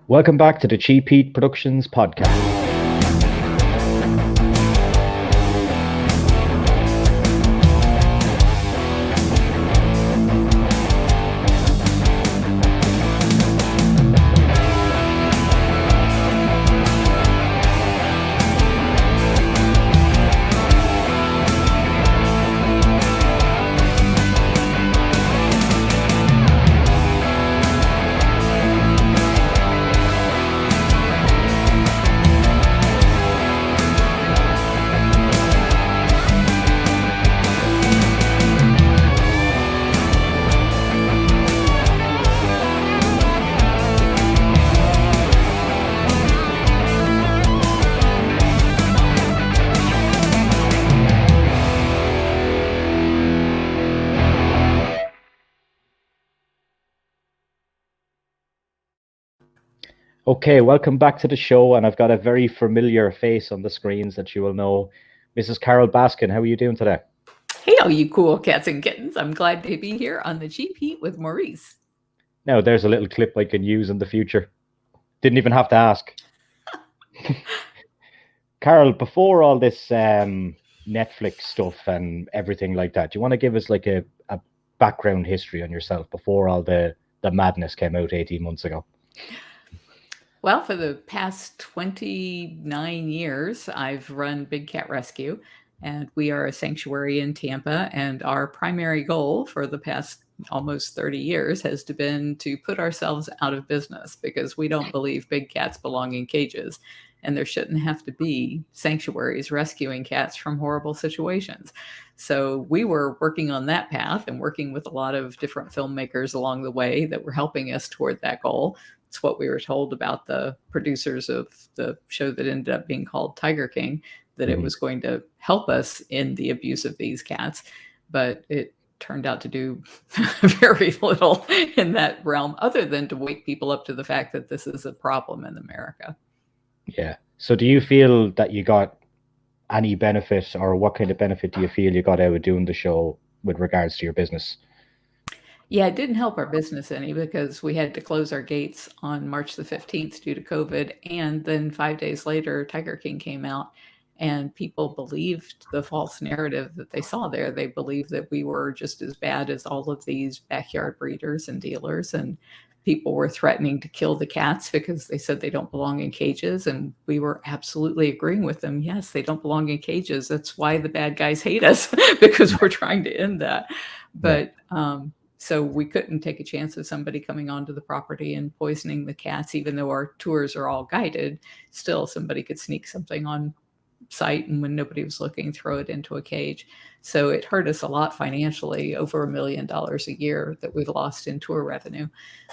Welcome back to the Cheap Heat Productions podcast. Okay, welcome back to the show, and I've got a very familiar face on the screens that you will know. Mrs. Carole Baskin, how are you doing today? Hey, all you cool cats and kittens. I'm glad to be here on the Cheap Heat with Maurice. Now, there's a little clip I can use in the future. Didn't even have to ask. Carole, before all this Netflix stuff and everything like that, do you want to give us like a background history on yourself before all the madness came out 18 months ago? Well, for the past 29 years, I've run Big Cat Rescue, and we are a sanctuary in Tampa. And our primary goal for the past almost 30 years has been to put ourselves out of business because we don't believe big cats belong in cages. And there shouldn't have to be sanctuaries rescuing cats from horrible situations. So we were working on that path and working with a lot of different filmmakers along the way that were helping us toward that goal. It's what we were told about the producers of the show that ended up being called Tiger King, that it was going to help us in the abuse of these cats. But it turned out to do very little in that realm other than to wake people up to the fact that this is a problem in America. Yeah. So do you feel that you got any benefit, or what kind of benefit do you feel you got out of doing the show with regards to your business? Yeah, it didn't help our business any because we had to close our gates on March the 15th due to COVID. And then 5 days later, Tiger King came out and people believed the false narrative that they saw there. They believed that we were just as bad as all of these backyard breeders and dealers. And people were threatening to kill the cats because they said they don't belong in cages. And we were absolutely agreeing with them. Yes, they don't belong in cages. That's why the bad guys hate us because we're trying to end that. But, so we couldn't take a chance of somebody coming onto the property and poisoning the cats, even though our tours are all guided. Still, somebody could sneak something on site and when nobody was looking, throw it into a cage. So it hurt us a lot financially, over $1 million a year that we've lost in tour revenue.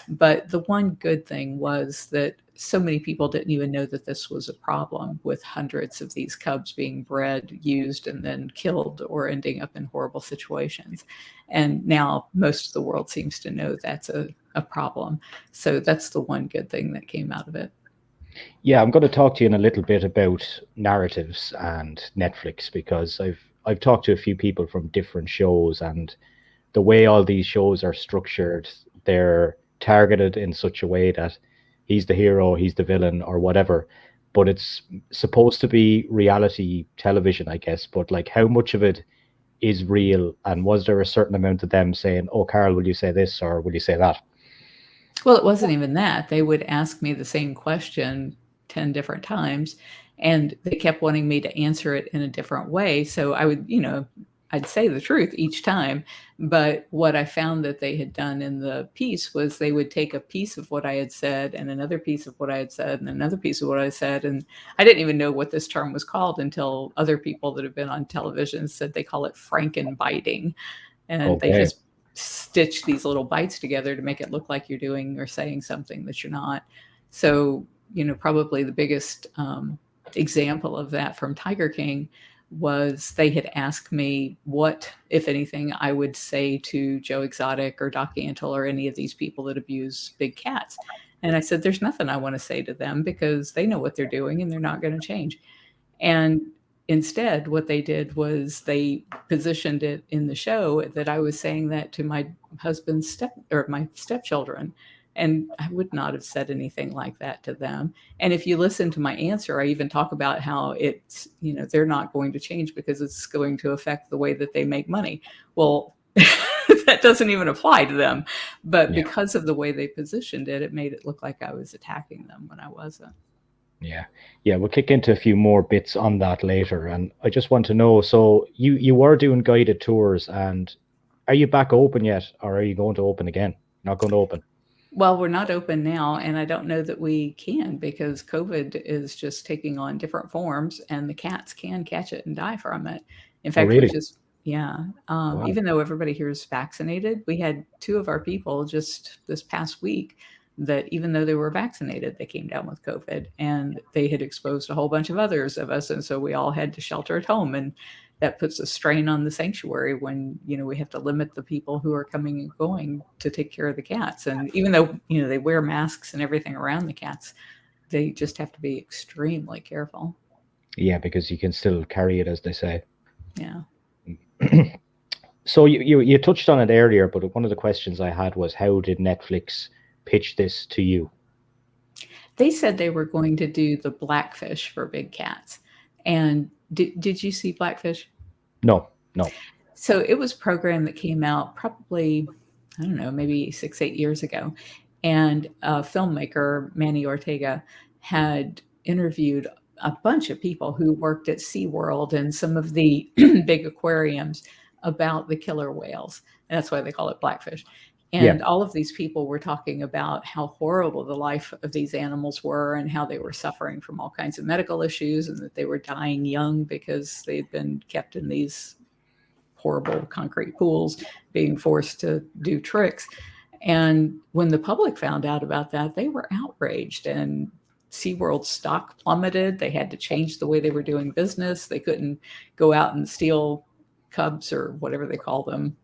But the one good thing was that so many people didn't even know that this was a problem, with hundreds of these cubs being bred, used, and then killed or ending up in horrible situations. And now most of the world seems to know that's a problem. So that's the one good thing that came out of it. Yeah, I'm going to talk to you in a little bit about narratives and Netflix, because I've talked to a few people from different shows, and the way all these shows are structured, they're targeted in such a way that he's the hero, he's the villain, or whatever. But it's supposed to be reality television, I guess. But like, how much of it is real? And was there a certain amount of them saying, "Oh, Carole, will you say this or will you say that?" Well, it wasn't even that. They would ask me the same question 10 different times, and they kept wanting me to answer it in a different way. So I would, I'd say the truth each time. But what I found that they had done in the piece was they would take a piece of what I had said and another piece of what I had said and another piece of what I said. And I didn't even know what this term was called until other people that have been on television said they call it frankenbiting. And they Okay. just stitch these little bites together to make it look like you're doing or saying something that you're not. So, probably the biggest example of that from Tiger King was they had asked me what, if anything, I would say to Joe Exotic or Doc Antle or any of these people that abuse big cats. And I said, there's nothing I want to say to them because they know what they're doing and they're not going to change. And instead, what they did was they positioned it in the show that I was saying that to my husband's my stepchildren. And I would not have said anything like that to them. And if you listen to my answer, I even talk about how it's, they're not going to change because it's going to affect the way that they make money. Well, that doesn't even apply to them. But Yeah. because of the way they positioned it, it made it look like I was attacking them when I wasn't. Yeah. Yeah, we'll kick into a few more bits on that later. And I just want to know, so you were doing guided tours, and are you back open yet, or are you going to open again? Not going to open. Well, we're not open now, and I don't know that we can because COVID is just taking on different forms, and the cats can catch it and die from it. In Oh, fact, we really? just, yeah, Wow. even though everybody here is vaccinated, we had two of our people just this past week that even though they were vaccinated, they came down with COVID and they had exposed a whole bunch of others of us. And so we all had to shelter at home. And that puts a strain on the sanctuary when we have to limit the people who are coming and going to take care of the cats. And even though they wear masks and everything around the cats, they just have to be extremely careful. Yeah, because you can still carry it, as they say. Yeah. So you touched on it earlier, but one of the questions I had was, how did Netflix pitch this to you? They said they were going to do the Blackfish for big cats. And did you see Blackfish? No, no. So it was a program that came out probably, I don't know, maybe 6, 8 years ago. And a filmmaker, Manny Ortega, had interviewed a bunch of people who worked at SeaWorld and some of the big aquariums about the killer whales. And that's why they call it Blackfish. Yeah, And all of these people were talking about how horrible the life of these animals were and how they were suffering from all kinds of medical issues and that they were dying young because they'd been kept in these horrible concrete pools, being forced to do tricks. And when the public found out about that, they were outraged. And SeaWorld stock plummeted. They had to change the way they were doing business. They couldn't go out and steal cubs or whatever they call them,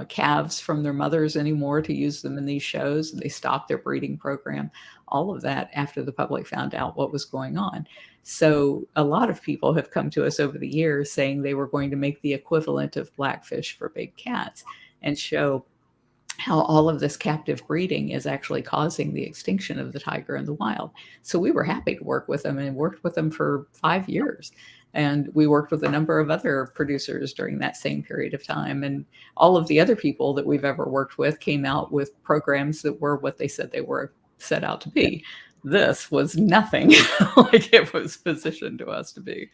calves from their mothers anymore to use them in these shows. They stopped their breeding program, all of that after the public found out what was going on. So a lot of people have come to us over the years saying they were going to make the equivalent of Blackfish for big cats and show how all of this captive breeding is actually causing the extinction of the tiger in the wild. So we were happy to work with them and worked with them for 5 years. And we worked with a number of other producers during that same period of time. And all of the other people that we've ever worked with came out with programs that were what they said they were set out to yeah, be. This was nothing like it was positioned to us to be.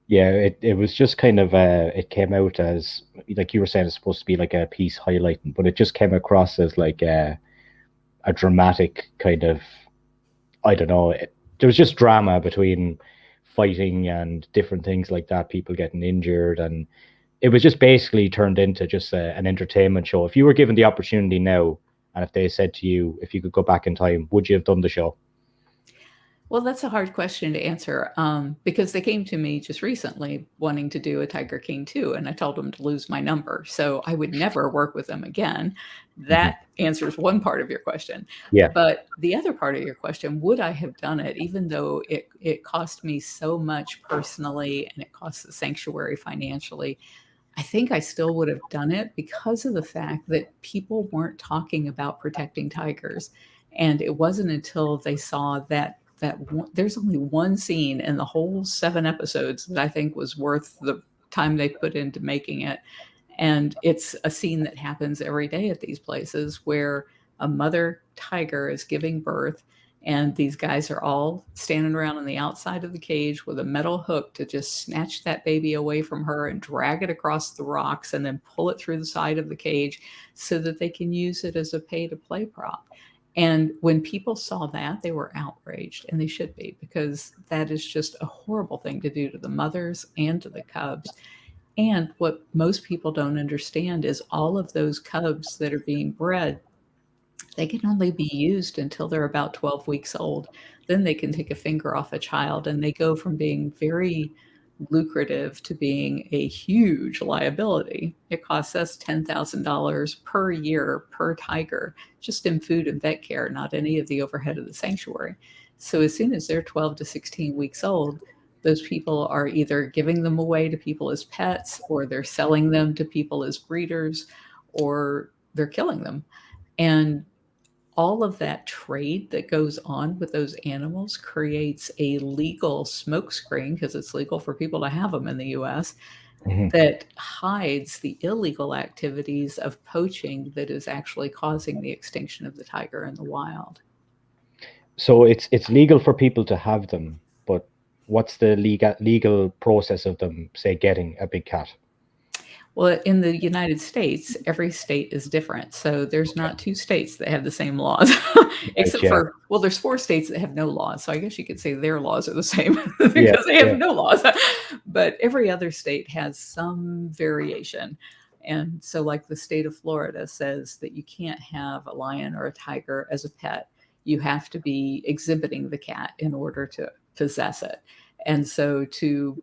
yeah. It was just kind of it came out as, like you were saying, it's supposed to be like a piece highlighting, but it just came across as like a dramatic kind of, I don't know. There was just drama between fighting and different things like that, people getting injured, and it was just basically turned into just an entertainment show. If you were given the opportunity now, and if they said to you, if you could go back in time, would you have done the show? Well, that's a hard question to answer because they came to me just recently wanting to do a Tiger King 2, and I told them to lose my number. So I would never work with them again. Hmm. That answers one part of your question. Yeah, But the other part of your question, would I have done it, even though it cost me so much personally and it cost the sanctuary financially? I think I still would have done it because of the fact that people weren't talking about protecting tigers. And it wasn't until they saw there's only one scene in the whole 7 episodes that I think was worth the time they put into making it. And it's a scene that happens every day at these places where a mother tiger is giving birth and these guys are all standing around on the outside of the cage with a metal hook to just snatch that baby away from her and drag it across the rocks and then pull it through the side of the cage so that they can use it as a pay to play prop. And when people saw that, they were outraged, and they should be, because that is just a horrible thing to do to the mothers and to the cubs. And what most people don't understand is all of those cubs that are being bred, they can only be used until they're about 12 weeks old. Then they can take a finger off a child and they go from being very lucrative to being a huge liability. It costs us $10,000 per year per tiger, just in food and vet care, not any of the overhead of the sanctuary. So as soon as they're 12 to 16 weeks old, those people are either giving them away to people as pets, or they're selling them to people as breeders, or they're killing them. And all of that trade that goes on with those animals creates a legal smokescreen, because it's legal for people to have them in the US, Mhm. that hides the illegal activities of poaching that is actually causing the extinction of the tiger in the wild. So it's legal for people to have them, but what's the legal process of them, say, getting a big cat? Well, in the United States, every state is different. So there's Okay. not two states that have the same laws, Right. except Yeah. for, well, there's four states that have no laws. So I guess you could say their laws are the same Yeah. because they have Yeah. no laws. But every other state has some variation. And so, like the state of Florida says that you can't have a lion or a tiger as a pet. You have to be exhibiting the cat in order to possess it. And so, to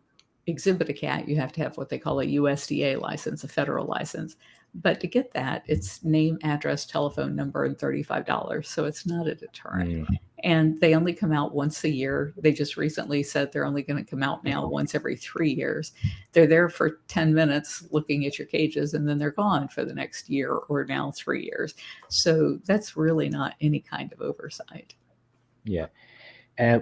exhibit a cat, you have to have what they call a USDA license, a federal license. But to get that, it's name, address, telephone number, and $35. So it's not a deterrent. Mm. And they only come out once a year. They just recently said they're only going to come out now once every 3 years. They're there for 10 minutes looking at your cages, and then they're gone for the next year or now 3 years. So that's really not any kind of oversight. Yeah.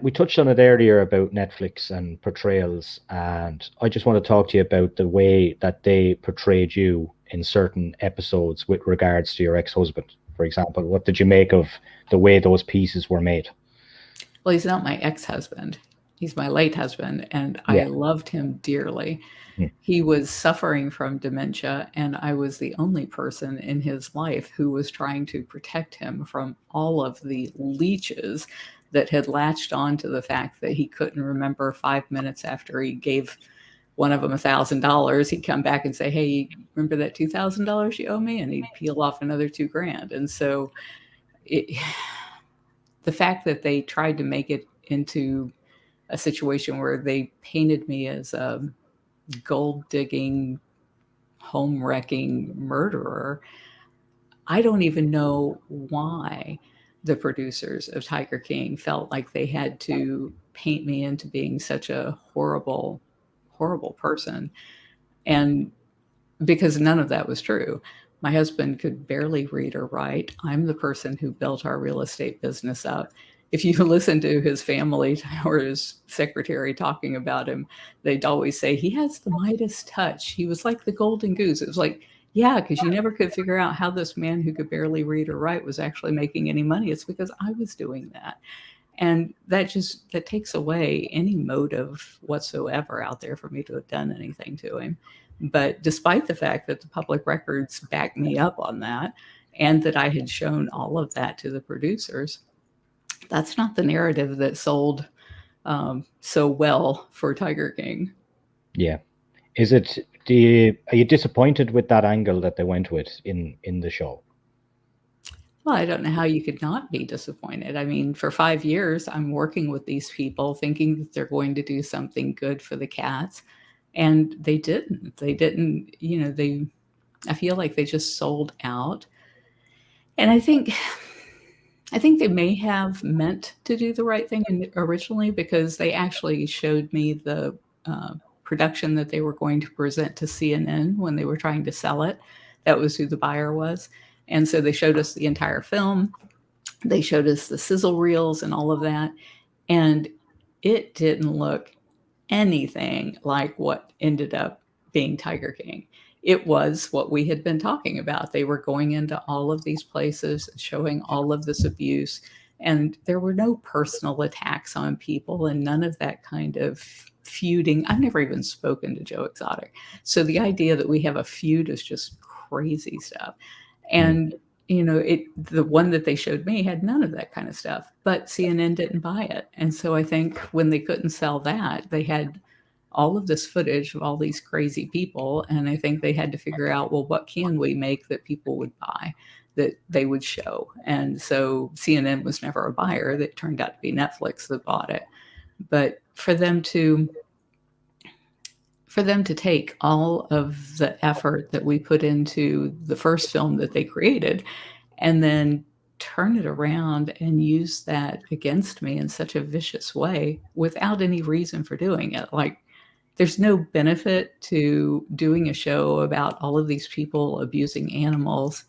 We touched on it earlier about Netflix and portrayals, and I just want to talk to you about the way that they portrayed you in certain episodes with regards to your ex-husband. For example, what did you make of the way those pieces were made? Well, he's not my ex husband. He's my late husband, and I Yeah. loved him dearly. Mm. He was suffering from dementia, and I was the only person in his life who was trying to protect him from all of the leeches that had latched on to the fact that he couldn't remember 5 minutes after he gave one of them $1,000. He'd come back and say, "Hey, remember that $2,000 you owe me?" And he'd peel off another 2 grand. And so it, the fact that they tried to make it into a situation where they painted me as a gold digging, home wrecking murderer, I don't even know why the producers of Tiger King felt like they had to paint me into being such a horrible, horrible person. And because none of that was true. My husband could barely read or write. I'm the person who built our real estate business up. If you listen to his family or his secretary talking about him, they'd always say he has the Midas touch. He was like the golden goose. It was like, yeah, because you never could figure out how this man who could barely read or write was actually making any money. It's because I was doing that. And that takes away any motive whatsoever out there for me to have done anything to him. But despite the fact that the public records back me up on that, and that I had shown all of that to the producers, that's not the narrative that sold so well for Tiger King. Yeah. Is it, are you disappointed with that angle that they went with in the show? Well, I don't know how you could not be disappointed. I mean, for 5 years, I'm working with these people thinking that they're going to do something good for the cats. And they didn't. They didn't, I feel like they just sold out. And I think they may have meant to do the right thing originally, because they actually showed me the production that they were going to present to CNN when they were trying to sell it. That was who the buyer was. And so they showed us the entire film. They showed us the sizzle reels and all of that. And it didn't look anything like what ended up being Tiger King. It was what we had been talking about. They were going into all of these places, showing all of this abuse, and there were no personal attacks on people and none of that kind of feuding. I've never even spoken to Joe Exotic. So the idea that we have a feud is just crazy stuff. Mm. And the one that they showed me had none of that kind of stuff, but CNN didn't buy it. And so I think when they couldn't sell that, they had all of this footage of all these crazy people. And I think they had to figure out, well, what can we make that people would buy, that they would show? And so CNN was never a buyer. That turned out to be Netflix that bought it. But for them to take all of the effort that we put into the first film that they created and then turn it around and use that against me in such a vicious way without any reason for doing it. Like, there's no benefit to doing a show about all of these people abusing animals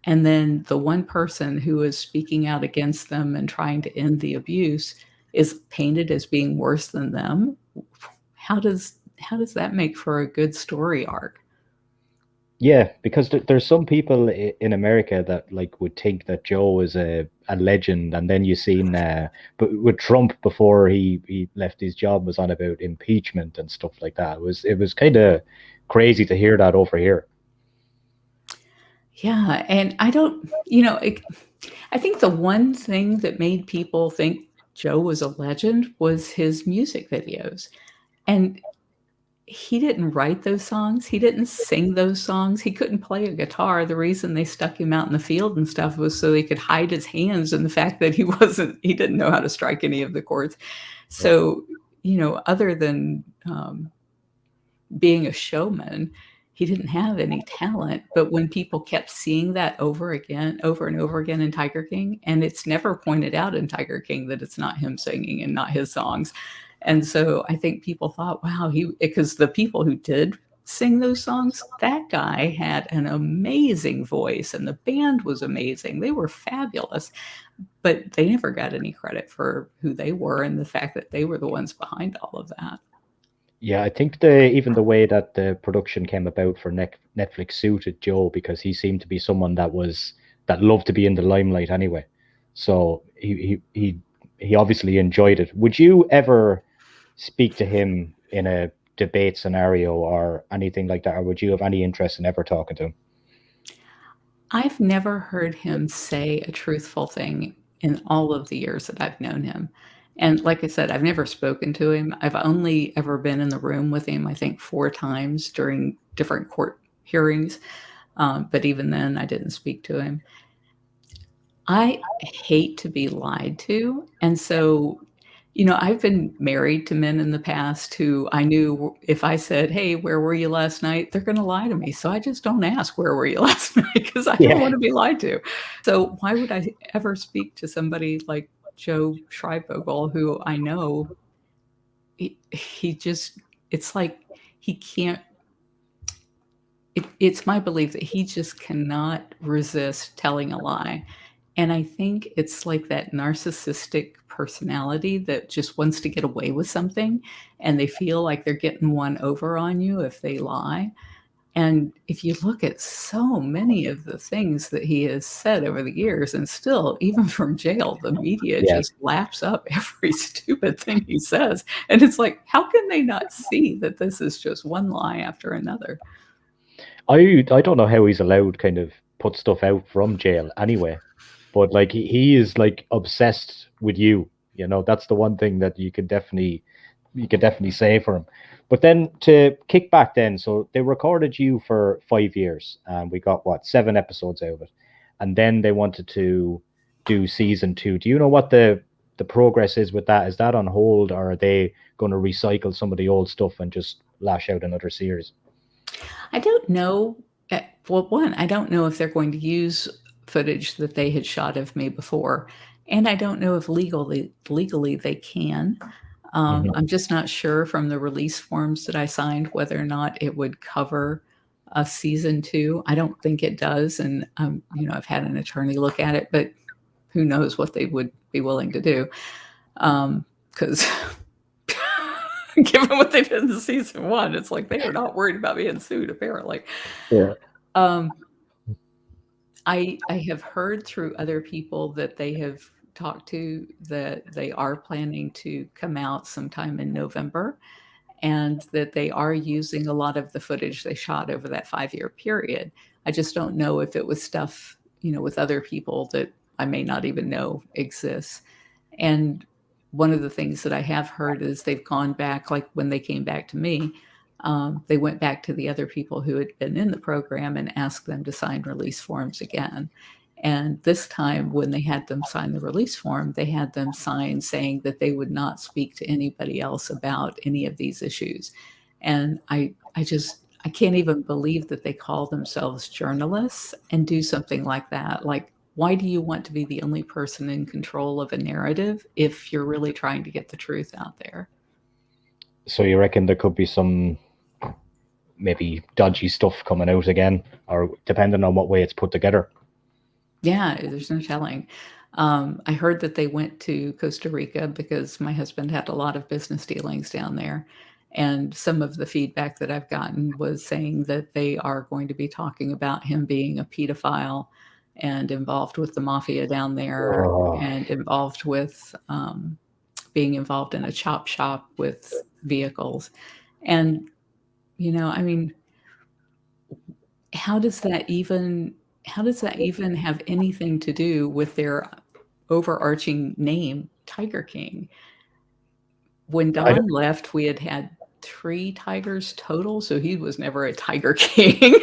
And then the one person who is speaking out against them and trying to end the abuse is painted as being worse than them. How does that make for a good story arc? Yeah, because there's some people in America that like would think that Joe is a legend, and then you seen but with Trump before he left his job was on about impeachment and stuff like that. It was kind of crazy to hear that over here. Yeah, and I think the one thing that made people think Joe was a legend was his music videos. And he didn't write those songs. He didn't sing those songs. He couldn't play a guitar. The reason they stuck him out in the field and stuff was so they could hide his hands and the fact that he didn't know how to strike any of the chords. Yeah. So, other than being a showman, he didn't have any talent. But when people kept seeing that over again, over and over again in Tiger King, and it's never pointed out in Tiger King that it's not him singing and not his songs. And so I think people thought, wow, because the people who did sing those songs, that guy had an amazing voice and the band was amazing. They were fabulous, but they never got any credit for who they were and the fact that they were the ones behind all of that. Yeah, I think the way that the production came about for Netflix suited Joe because he seemed to be someone that loved to be in the limelight anyway. So he obviously enjoyed it. Would you ever speak to him in a debate scenario or anything like that, or would you have any interest in ever talking to him? I've never heard him say a truthful thing in all of the years that I've known him. And like I said, I've never spoken to him. I've only ever been in the room with him, I think, 4 times during different court hearings, but even then, I didn't speak to him. I hate to be lied to, and so, I've been married to men in the past who I knew if I said, "Hey, where were you last night?" They're gonna lie to me, so I just don't ask, "Where were you last night?" Because I don't Yeah, wanna be lied to. So why would I ever speak to somebody like Joe Schreibvogel, who I know he just it's like he can't it's my belief that he just cannot resist telling a lie. And I think it's like that narcissistic personality that just wants to get away with something, and they feel like they're getting one over on you if they lie. And if you look at so many of the things that he has said over the years, and still, even from jail, the media yeah. just laps up every stupid thing he says. And it's like, how can they not see that this is just one lie after another? I don't know how he's allowed kind of put stuff out from jail anyway, but like he is like obsessed with you. You know, that's the one thing that you could definitely say for him. But then to kick back then, so they recorded you for 5 years and we got what, 7 episodes out of it. And then they wanted to do season two. Do you know what the progress is with that? Is that on hold or are they going to recycle some of the old stuff and just lash out another series? I don't know. Well, one, I don't know if they're going to use footage that they had shot of me before, and I don't know if legally they can. Mhm. I'm just not sure from the release forms that I signed whether or not it would cover a season two. I don't think it does, and I've had an attorney look at it, but who knows what they would be willing to do? Because given what they did in season one, it's like they are not worried about being sued, apparently. Yeah. Um, I have heard through other people that they have talked to that they are planning to come out sometime in November, and that they are using a lot of the footage they shot over that 5-year period. I just don't know if it was stuff, with other people that I may not even know exists. And one of the things that I have heard is they've gone back, like when they came back to me, they went back to the other people who had been in the program and asked them to sign release forms again. And this time, when they had them sign the release form, they had them sign saying that they would not speak to anybody else about any of these issues. And I can't even believe that they call themselves journalists and do something like that. Like, why do you want to be the only person in control of a narrative if you're really trying to get the truth out there? So you reckon there could be some maybe dodgy stuff coming out again, or depending on what way it's put together? Yeah, there's no telling. I heard that they went to Costa Rica because my husband had a lot of business dealings down there, and some of the feedback that I've gotten was saying that they are going to be talking about him being a pedophile and involved with the mafia down there Oh, and involved with, being involved in a chop shop with vehicles. And, I mean, how does that even how does that even have anything to do with their overarching name, Tiger King? When I don't. Don left, we had had 3 tigers total, so he was never a Tiger King.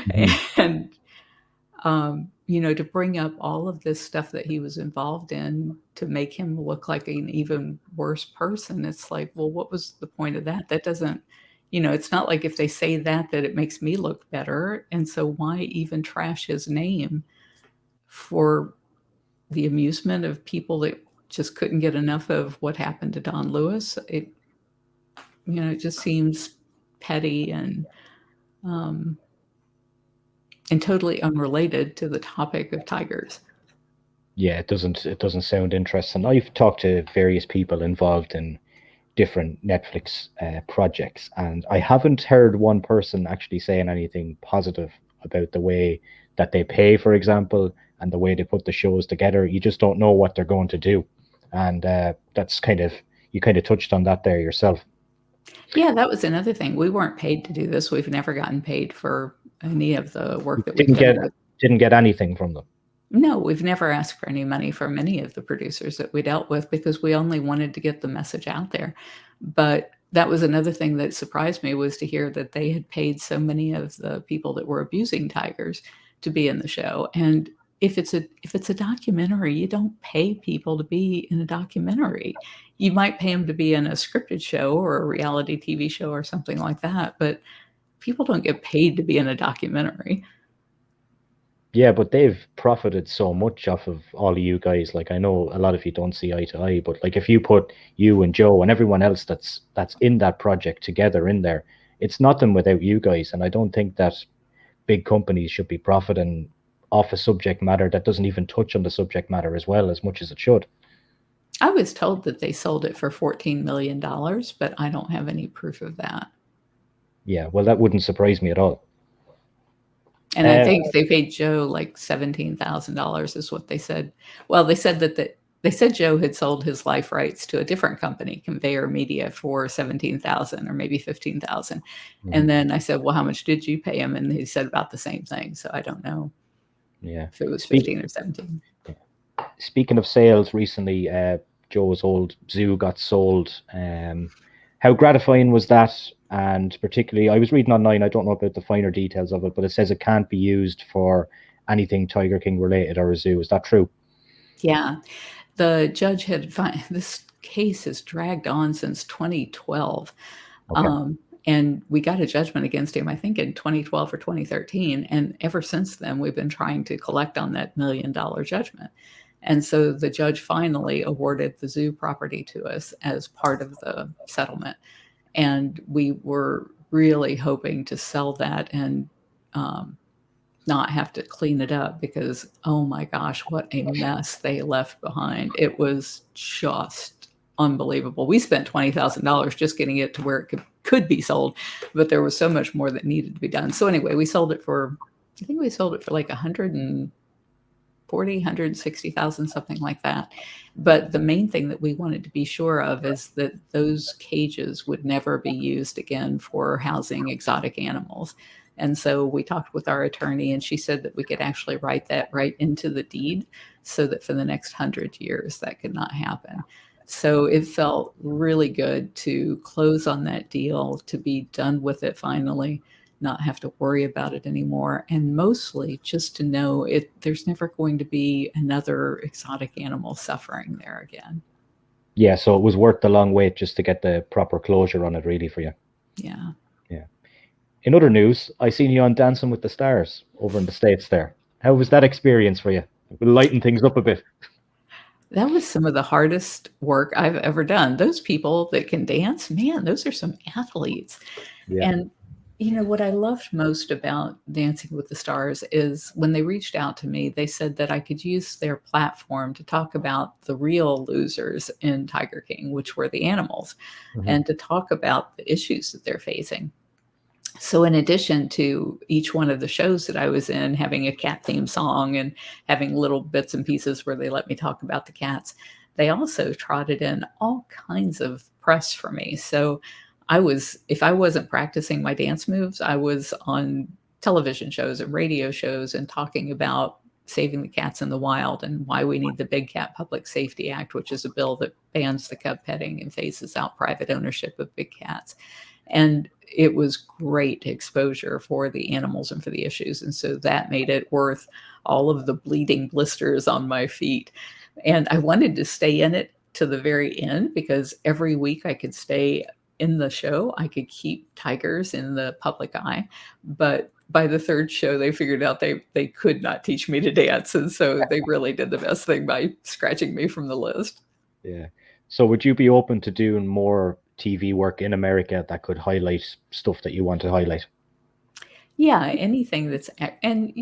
Mhm. And, to bring up all of this stuff that he was involved in to make him look like an even worse person, it's like, well, what was the point of that? That doesn't it's not like if they say that it makes me look better, and so why even trash his name for the amusement of people that just couldn't get enough of what happened to Don Lewis? It just seems petty um, and totally unrelated to the topic of tigers. Yeah, it doesn't sound interesting. I've talked to various people involved in different Netflix projects, and I haven't heard one person actually saying anything positive about the way that they pay, for example, and the way they put the shows together. You just don't know what they're going to do, and that's kind of you kind of touched on that there yourself. Yeah, that was another thing. We weren't paid to do this. We've never gotten paid for any of the You work that we've didn't done get with. didn't get anything from them. No, we've never asked for any money from any of the producers that we dealt with because we only wanted to get the message out there. But that was another thing that surprised me was to hear that they had paid so many of the people that were abusing tigers to be in the show. And if it's a documentary, you don't pay people to be in a documentary. You might pay them to be in a scripted show or a reality TV show or something like that, but people don't get paid to be in a documentary. Yeah, but they've profited so much off of all of you guys. Like I know a lot of you don't see eye to eye, but like if you put you and Joe and everyone else that's in that project together in there, it's nothing without you guys. And I don't think that big companies should be profiting off a subject matter that doesn't even touch on the subject matter as well as much as it should. I was told that they sold it for $14 million, but I don't have any proof of that. Yeah, well, that wouldn't surprise me at all. And I Uh, think they paid Joe like $17,000 is what they said. Well, they said Joe had sold his life rights to a different company, Conveyor Media, for 17,000 or maybe 15,000. mhm, And then I said, "Well, how much did you pay him?" And he said about the same thing. So I don't know yeah. if it was Speak, 15 or 17. Speaking of sales, recently Joe's old zoo got sold. How gratifying was that? And particularly, I was reading online. I don't know about the finer details of it, but it says it can't be used for anything Tiger King related or a zoo. Is that true? Yeah. The judge had this case has dragged on since 2012. Okay. Um, and we got a judgment against him, I think, in 2012 or 2013. And ever since then, we've been trying to collect on that $1 million judgment. And so the judge finally awarded the zoo property to us as part of the settlement. And we were really hoping to sell that and um, not have to clean it up because, oh my gosh, what a mess they left behind. It was just unbelievable. We spent $20,000 just getting it to where it could be sold, but there was so much more that needed to be done. So anyway, I think we sold it for like 140, 160,000, something like that. But the main thing that we wanted to be sure of is that those cages would never be used again for housing exotic animals. And so we talked with our attorney, and she said that we could actually write that right into the deed so that for the next 100 years that could not happen. So it felt really good to close on that deal, to be done with it finally, not have to worry about it anymore, and mostly just to know there's never going to be another exotic animal suffering there again. Yeah, so it was worth the long wait just to get the proper closure on it, really, for you. Yeah. Yeah. In other news, I seen you on Dancing with the Stars over in the States there. How was that experience for you? We'll lighten things up a bit. That was some of the hardest work I've ever done. Those people that can dance, man, those are some athletes. Yeah. And You know, what I loved most about Dancing with the Stars is when they reached out to me, they said that I could use their platform to talk about the real losers in Tiger King, which were the animals, Hmm. and to talk about the issues that they're facing. So, in addition to each one of the shows that I was in having a cat theme song and having little bits and pieces where they let me talk about the cats, they also trotted in all kinds of press for me. So, if I wasn't practicing my dance moves, I was on television shows and radio shows and talking about saving the cats in the wild and why we need the Big Cat Public Safety Act, which is a bill that bans the cub petting and phases out private ownership of big cats. And it was great exposure for the animals and for the issues. And so that made it worth all of the bleeding blisters on my feet. And I wanted to stay in it to the very end because every week I could stay in the show. I could keep tigers in the public eye. But by the third show, they figured out they could not teach me to dance. And so they really did the best thing by scratching me from the list. Yeah. So would you be open to doing more TV work in America that could highlight stuff that you want to highlight? Yeah, anything that's and,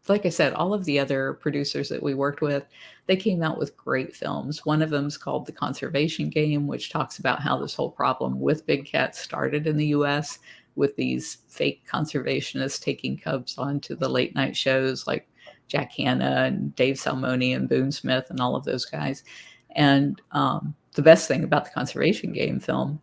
like I said, all of the other producers that we worked with, they came out with great films. One of them's called The Conservation Game, which talks about how this whole problem with big cats started in the US with these fake conservationists taking cubs onto the late night shows like Jack Hanna and Dave Salmoni and Boone Smith and all of those guys. And the best thing about the Conservation Game film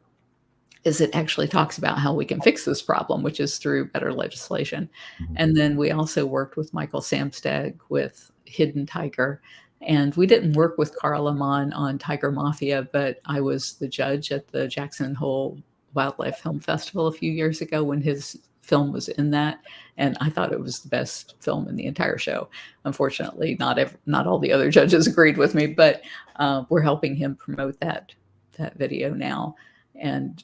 is it actually talks about how we can fix this problem, which is through better legislation. Mhm. And then we also worked with Michael Samstag with Hidden Tiger. And we didn't work with Carl Lamont on Tiger Mafia, but I was the judge at the Jackson Hole Wildlife Film Festival a few years ago when his film was in that. And I thought it was the best film in the entire show. Unfortunately, not all the other judges agreed with me, but we're helping him promote that video now. And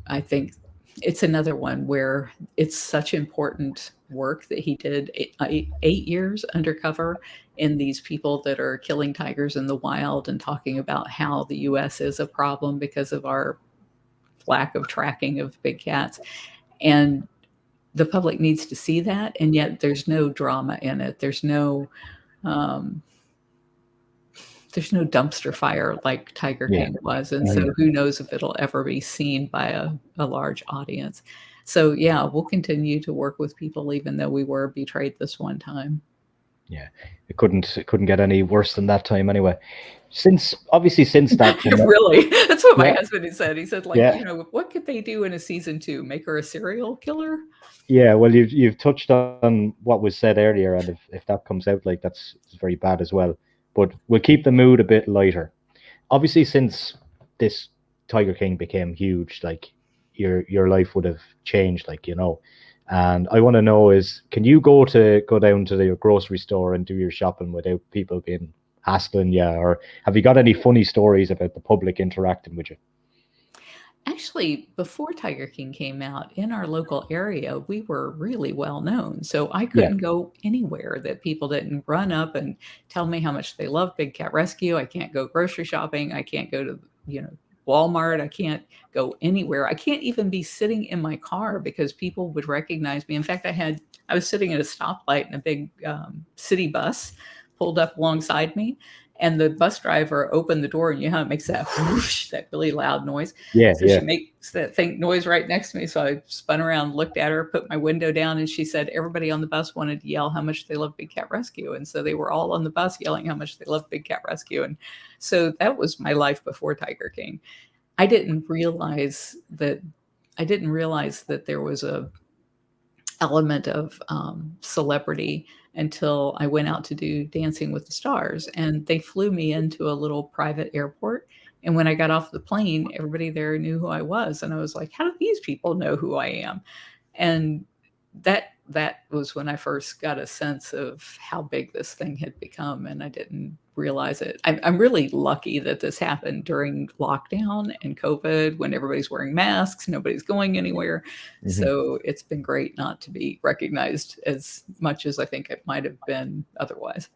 I think it's another one where it's such important work that he did 8 years undercover in these people that are killing tigers in the wild and talking about how the US is a problem because of our lack of tracking of big cats. And the public needs to see that, and yet there's no drama in it. Um, there's no dumpster fire like Tiger Yeah. King was. And so Mhm. who knows if it'll ever be seen by a large audience. So yeah, we'll continue to work with people even though we were betrayed this one time. Yeah. It couldn't get any worse than that time anyway. Since that time, Really, that's what my yeah, husband had said. He said, like, yeah, what could they do in a season two? Make her a serial killer? yeah. Well, you've touched on what was said earlier, and if that comes out, like, that's it's very bad as well. But we'll keep the mood a bit lighter. Obviously, since this Tiger King became huge, like, your life would have changed, like, And I want to know is, can you go down to the grocery store and do your shopping without people being hassling you, or have you got any funny stories about the public interacting with you? Actually, before Tiger King came out, in our local area, we were really well known. So I Yeah. couldn't go anywhere that people didn't run up and tell me how much they love Big Cat Rescue. I can't go grocery shopping. I can't go to, Walmart. I can't go anywhere. I can't even be sitting in my car because people would recognize me. In fact, I was sitting at a stoplight and a big city bus pulled up alongside me. And the bus driver opened the door, and you know how it makes that whoosh, that really loud noise. Yeah, So she yeah. makes that thing noise right next to me. So I spun around, looked at her, put my window down, and she said everybody on the bus wanted to yell how much they love Big Cat Rescue. And so they were all on the bus yelling how much they love Big Cat Rescue. And so that was my life before Tiger King. I didn't realize that there was a element of celebrity until I went out to do Dancing with the Stars. And they flew me into a little private airport. And when I got off the plane, everybody there knew who I was. And I was like, how do these people know who I am? And that was when I first got a sense of how big this thing had become, and I didn't realize it. I'm really lucky that this happened during lockdown and COVID when everybody's wearing masks, nobody's going anywhere. Hmm. So it's been great not to be recognized as much as I think it might have been otherwise.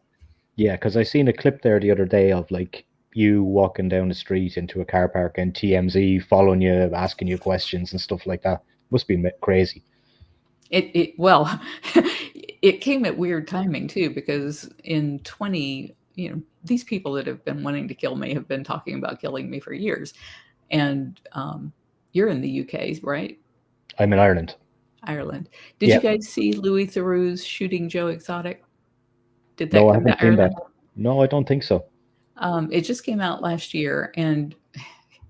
Yeah, because I seen a clip there the other day of, like, you walking down the street into a car park and TMZ following you, asking you questions and stuff like that. Must be crazy. Well, it came at weird timing too, because in 20, these people that have been wanting to kill me have been talking about killing me for years. And you're in the UK, right? I'm in Ireland. Ireland. Did Yeah. you guys see Louis Theroux's Shooting Joe Exotic? Did No, that I come haven't to seen that. Ireland? No, I don't think so. It just came out last year, and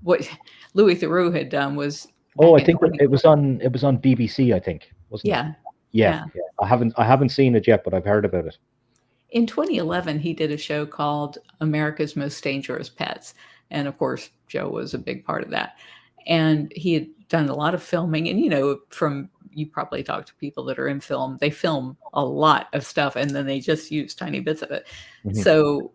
what Louis Theroux had done was Oh, back I in think 20. it was on BBC, I think, wasn't it? Yeah, Yeah, yeah. yeah. I haven't seen it yet, but I've heard about it. In 2011, he did a show called America's Most Dangerous Pets. And of course, Joe was a big part of that. And he had done a lot of filming. And, from you probably talk to people that are in film, they film a lot of stuff and then they just use tiny bits of it. Hmm. So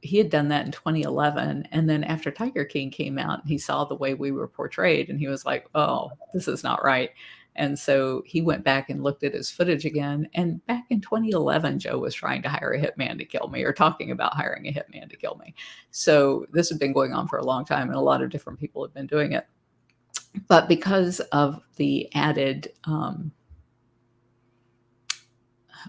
he had done that in 2011. And then after Tiger King came out, he saw the way we were portrayed and he was like, oh, this is not right. And so he went back and looked at his footage again. And back in 2011, Joe was trying to hire a hitman to kill me, or talking about hiring a hitman to kill me. So this has been going on for a long time, and a lot of different people have been doing it. But because of the added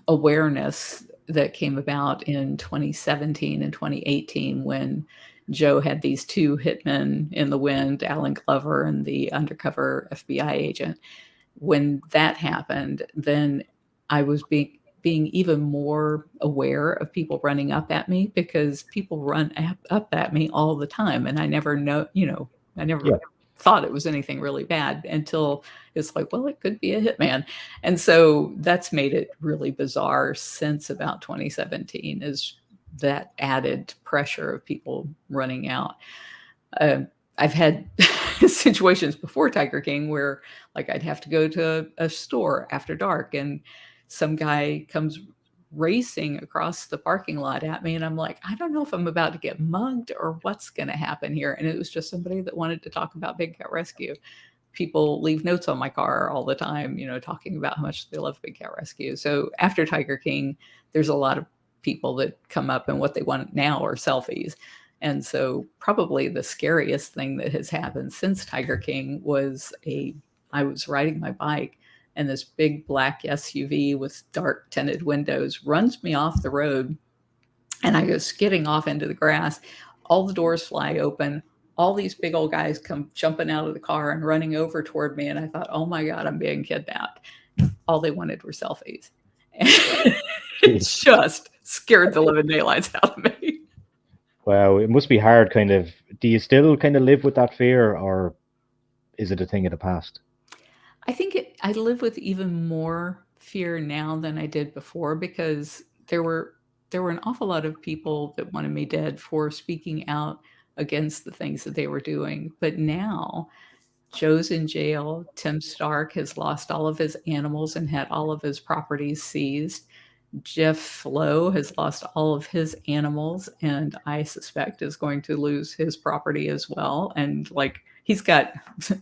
awareness that came about in 2017 and 2018, when Joe had these two hitmen in the wind, Alan Glover and the undercover FBI agent, when that happened, then I was being even more aware of people running up at me, because people run up at me all the time, and I never I Yeah. never thought it was anything really bad until it's like, well, it could be a hitman. And so that's made it really bizarre since about 2017, is that added pressure of people running out. I've had situations before Tiger King where, like, I'd have to go to a store after dark and some guy comes racing across the parking lot at me, and I'm like, I don't know if I'm about to get mugged or what's going to happen here. And it was just somebody that wanted to talk about Big Cat Rescue. People leave notes on my car all the time, talking about how much they love Big Cat Rescue. So after Tiger King, there's a lot of people that come up and what they want now are selfies. And so probably the scariest thing that has happened since Tiger King was I was riding my bike and this big black SUV with dark tinted windows runs me off the road, and I go skidding off into the grass. All the doors fly open. All these big old guys come jumping out of the car and running over toward me. And I thought, oh my God, I'm being kidnapped. All they wanted were selfies. And it Jeez. just scared the living daylights out of me. Wow, it must be hard. Kind of. Do you still kind of live with that fear, or is it a thing of the past? I think I live with even more fear now than I did before, because there were an awful lot of people that wanted me dead for speaking out against the things that they were doing. But now Joe's in jail. Tim Stark has lost all of his animals and had all of his properties seized. Jeff Flo has lost all of his animals and I suspect is going to lose his property as well. And like, he's got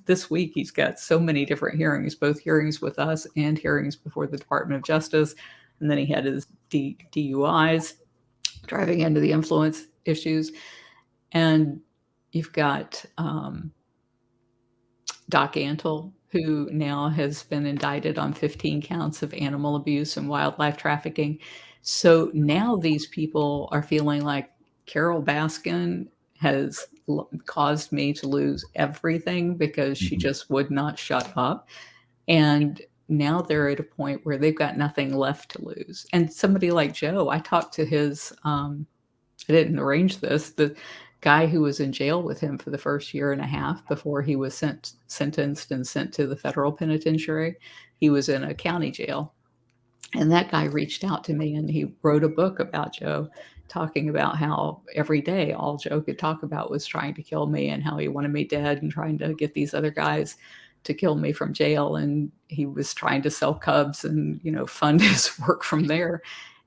this week, he's got so many different hearings, both hearings with us and hearings before the Department of Justice. And then he had his DUIs, driving under the influence issues. And you've got Doc Antle, who now has been indicted on 15 counts of animal abuse and wildlife trafficking. So now these people are feeling like Carole Baskin has caused me to lose everything because she Mhm. just would not shut up. And now they're at a point where they've got nothing left to lose. And somebody like Joe, I talked to his I didn't arrange this. The guy who was in jail with him for the first year and a half before he was sentenced and sent to the federal penitentiary, he was in a county jail. And that guy reached out to me and he wrote a book about Joe, talking about how every day all Joe could talk about was trying to kill me and how he wanted me dead and trying to get these other guys to kill me from jail. And he was trying to sell cubs and, fund his work from there.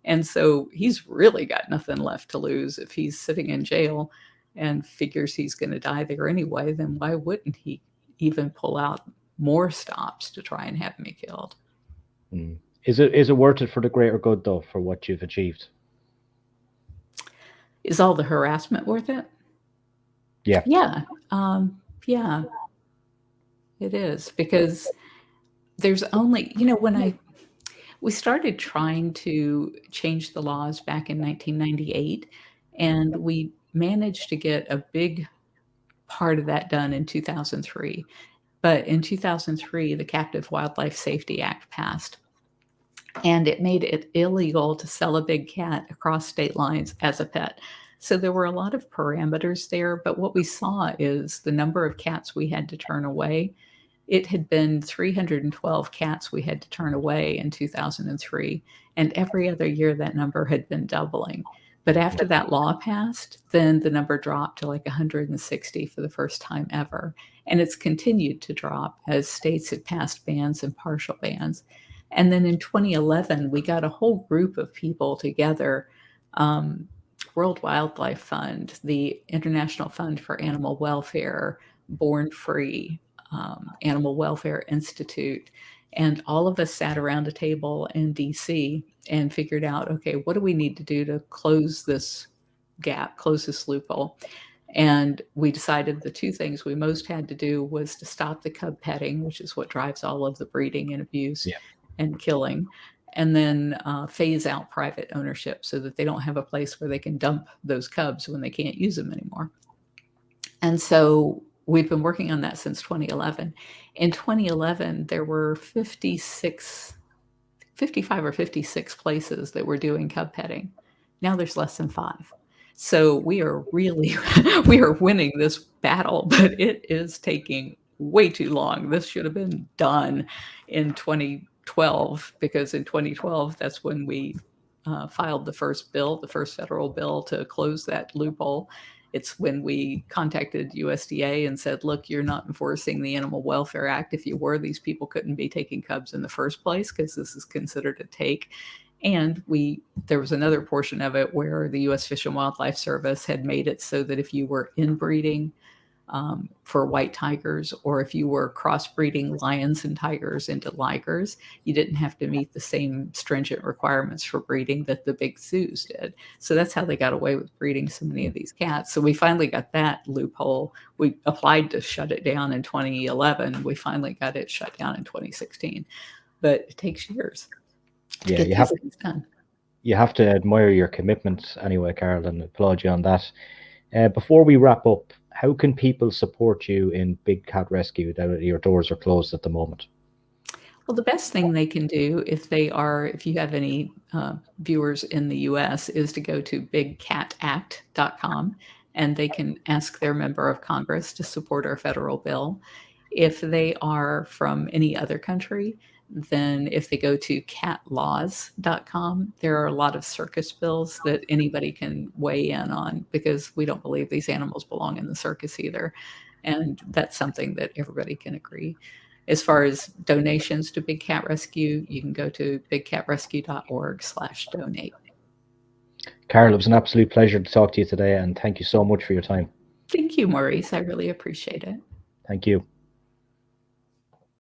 And so he's really got nothing left to lose if he's sitting in jail and figures he's going to die there anyway. Then why wouldn't he even pull out more stops to try and have me killed? Mm. Is it worth it for the greater good though, for what you've achieved? Is all the harassment worth it? Yeah. Yeah. Yeah, it is, because there's only, when we started trying to change the laws back in 1998, and we managed to get a big part of that done in 2003. But in 2003, the Captive Wildlife Safety Act passed, and it made it illegal to sell a big cat across state lines as a pet. So there were a lot of parameters there, but what we saw is the number of cats we had to turn away. It had been 312 cats we had to turn away in 2003, and every other year that number had been doubling. But after that law passed, then the number dropped to like 160 for the first time ever. And it's continued to drop as states had passed bans and partial bans. And then in 2011, we got a whole group of people together. Um, World Wildlife Fund, the International Fund for Animal Welfare, Born Free, Animal Welfare Institute, and all of us sat around a table in DC and figured out, okay, what do we need to do to close this gap, close this loophole? And we decided the two things we most had to do was to stop the cub petting, which is what drives all of the breeding and abuse Yeah. and killing, and then phase out private ownership so that they don't have a place where they can dump those cubs when they can't use them anymore. And so we've been working on that since 2011. In 2011, there were 55 or 56 places that were doing cub petting. Now there's less than 5. So we are really we are winning this battle, but it is taking way too long. This should have been done in 2012, because in 2012 that's when we filed the first bill, the first federal bill to close that loophole. It's when we contacted USDA and said, look, you're not enforcing the Animal Welfare Act. If you were, these people couldn't be taking cubs in the first place because this is considered a take. And there was another portion of it where the U.S. Fish and Wildlife Service had made it so that if you were inbreeding for white tigers, or if you were crossbreeding lions and tigers into ligers, you didn't have to meet the same stringent requirements for breeding that the big zoos did. So that's how they got away with breeding so many of these cats. So we finally got that loophole. We applied to shut it down in 2011. We finally got it shut down in 2016. But it takes years to Yeah, get these things done. you have to admire your commitment anyway, Carol, and applaud you on that. Before we wrap up, how can people support you in Big Cat Rescue now that your doors are closed at the moment? Well, the best thing they can do if you have any viewers in the US, is to go to bigcatact.com, and they can ask their member of Congress to support our federal bill. If they are from any other country, then if they go to catlaws.com, there are a lot of circus bills that anybody can weigh in on, because we don't believe these animals belong in the circus either. And that's something that everybody can agree. As far as donations to Big Cat Rescue, you can go to bigcatrescue.org/donate. Carol, it was an absolute pleasure to talk to you today, and thank you so much for your time. Thank you, Maurice. I really appreciate it. Thank you.